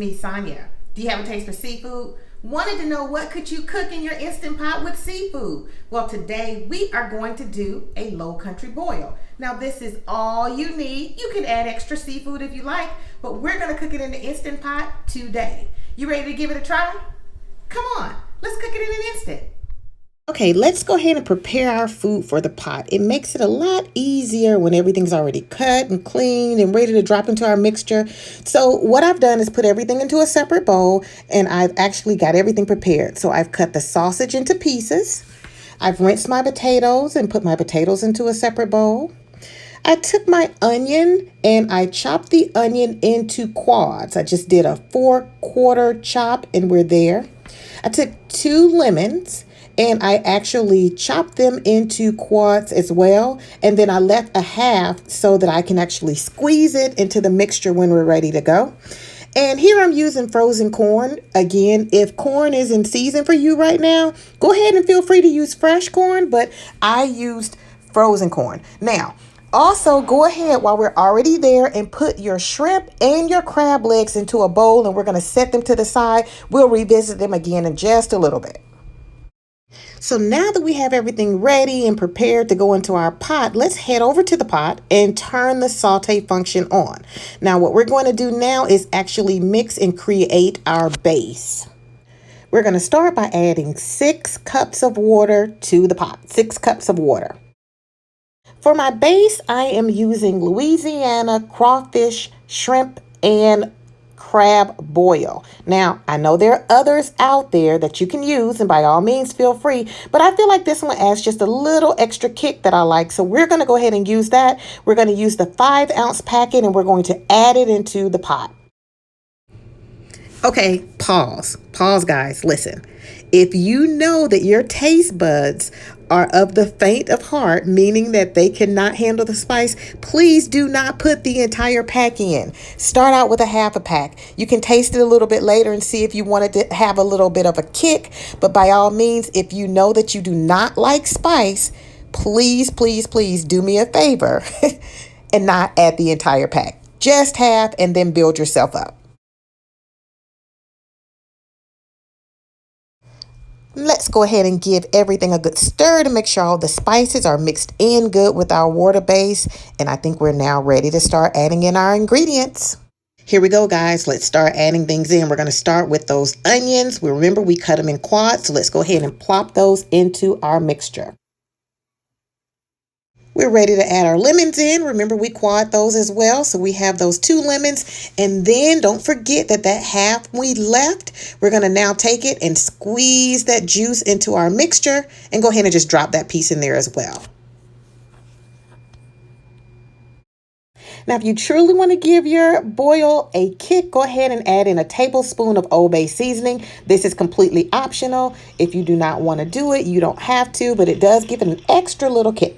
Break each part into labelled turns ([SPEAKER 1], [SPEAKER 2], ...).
[SPEAKER 1] me, Sonia. Do you have a taste for seafood? Wanted to know what could you cook in your Instant Pot with seafood? Well, today we are going to do a low country boil. Now this is all you need. You can add extra seafood if you like, but we're going to cook it in the Instant Pot today. You ready to give it a try? Come on, let's cook it in an instant. Okay, let's go ahead and prepare our food for the pot. It makes it a lot easier when everything's already cut and cleaned and ready to drop into our mixture. So what I've done is put everything into a separate bowl, and I've actually got everything prepared. So I've cut the sausage into pieces. I've rinsed my potatoes and put my potatoes into a separate bowl. I took my onion and I chopped the onion into quads. I just did a 4/4 chop and we're there. I took 2 lemons and I actually chopped them into quads as well. And then I left a half so that I can actually squeeze it into the mixture when we're ready to go. And here I'm using frozen corn. Again, if corn is in season for you right now, go ahead and feel free to use fresh corn, but I used frozen corn. Now, also go ahead while we're already there and put your shrimp and your crab legs into a bowl, and we're going to set them to the side. We'll revisit them again in just a little bit. So now that we have everything ready and prepared to go into our pot, let's head over to the pot and turn the saute function on. Now what we're going to do now is actually mix and create our base. We're going to start by adding 6 cups of water to the pot, 6 cups of water. For my base, I am using Louisiana crawfish, shrimp, and crab boil. Now, I know there are others out there that you can use, and by all means, feel free, but I feel like this one adds just a little extra kick that I like, so we're going to go ahead and use that. We're going to use the 5-ounce packet, and we're going to add it into the pot. Okay, pause, guys, listen. If you know that your taste buds are of the faint of heart, meaning that they cannot handle the spice, please do not put the entire pack in. Start out with a half a pack. You can taste it a little bit later and see if you wanted to have a little bit of a kick. But by all means, if you know that you do not like spice, please, please, please do me a favor and not add the entire pack. Just half and then build yourself up. Let's go ahead and give everything a good stir to make sure all the spices are mixed in good with our water base. And I think we're now ready to start adding in our ingredients. Here we go, guys. Let's start adding things in. We're going to start with those onions. Remember, we cut them in quads. So let's go ahead and plop those into our mixture. We're ready to add our lemons in. Remember, we quad those as well. So we have those 2 lemons. And then don't forget that half we left, we're going to now take it and squeeze that juice into our mixture and go ahead and just drop that piece in there as well. Now, if you truly want to give your boil a kick, go ahead and add in a tablespoon of Old Bay seasoning. This is completely optional. If you do not want to do it, you don't have to, but it does give it an extra little kick.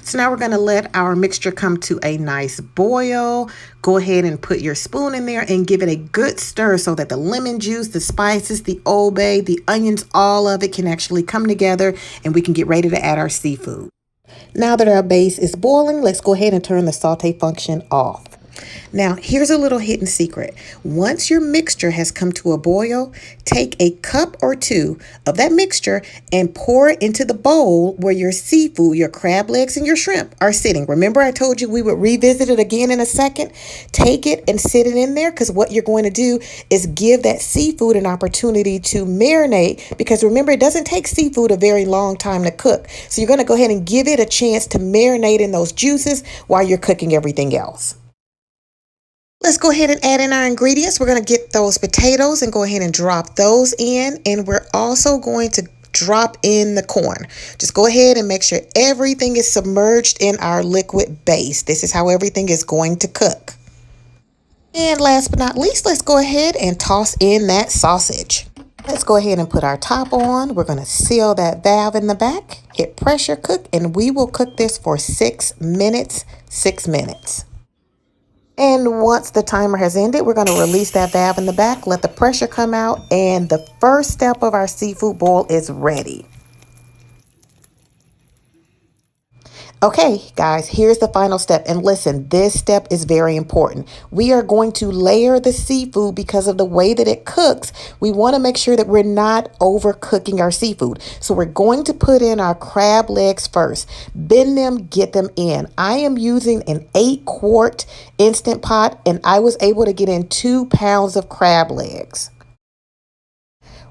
[SPEAKER 1] So now we're going to let our mixture come to a nice boil. Go ahead and put your spoon in there and give it a good stir so that the lemon juice, the spices, the Old Bay, the onions, all of it can actually come together and we can get ready to add our seafood. Now that our base is boiling, let's go ahead and turn the saute function off. Now, here's a little hidden secret. Once your mixture has come to a boil, take a cup or 2 of that mixture and pour it into the bowl where your seafood, your crab legs and your shrimp are sitting. Remember, I told you we would revisit it again in a second. Take it and sit it in there, because what you're going to do is give that seafood an opportunity to marinate, because remember, it doesn't take seafood a very long time to cook. So you're going to go ahead and give it a chance to marinate in those juices while you're cooking everything else. Let's go ahead and add in our ingredients. We're going to get those potatoes and go ahead and drop those in. And we're also going to drop in the corn. Just go ahead and make sure everything is submerged in our liquid base. This is how everything is going to cook. And last but not least, let's go ahead and toss in that sausage. Let's go ahead and put our top on. We're going to seal that valve in the back, hit pressure cook, and we will cook this for 6 minutes, 6 minutes. And once the timer has ended, we're going to release that valve in the back, let the pressure come out, and the first step of our seafood boil is ready. Okay, guys, here's the final step. And listen, this step is very important. We are going to layer the seafood because of the way that it cooks. We want to make sure that we're not overcooking our seafood. So we're going to put in our crab legs first. Bend them, get them in. I am using an 8-quart Instant Pot, and I was able to get in 2 pounds of crab legs.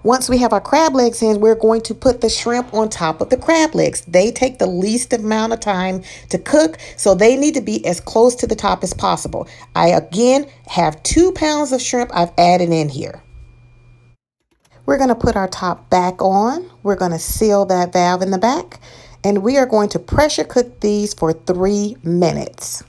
[SPEAKER 1] Once we have our crab legs in, we're going to put the shrimp on top of the crab legs. They take the least amount of time to cook, so they need to be as close to the top as possible. I again have 2 pounds of shrimp I've added in here. We're going to put our top back on. We're going to seal that valve in the back, and we are going to pressure cook these for 3 minutes.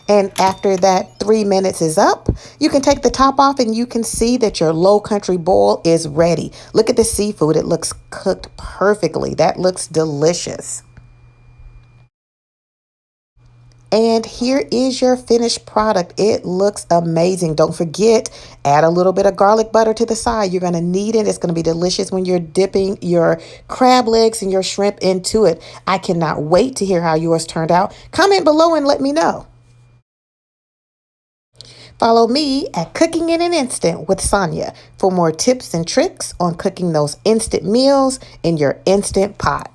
[SPEAKER 1] And after that 3 minutes is up, you can take the top off and you can see that your low country boil is ready. Look at the seafood. It looks cooked perfectly. That looks delicious. And here is your finished product. It looks amazing. Don't forget, add a little bit of garlic butter to the side. You're going to need it. It's going to be delicious when you're dipping your crab legs and your shrimp into it. I cannot wait to hear how yours turned out. Comment below and let me know. Follow me at Cooking in an Instant with Sonia for more tips and tricks on cooking those instant meals in your Instant Pot.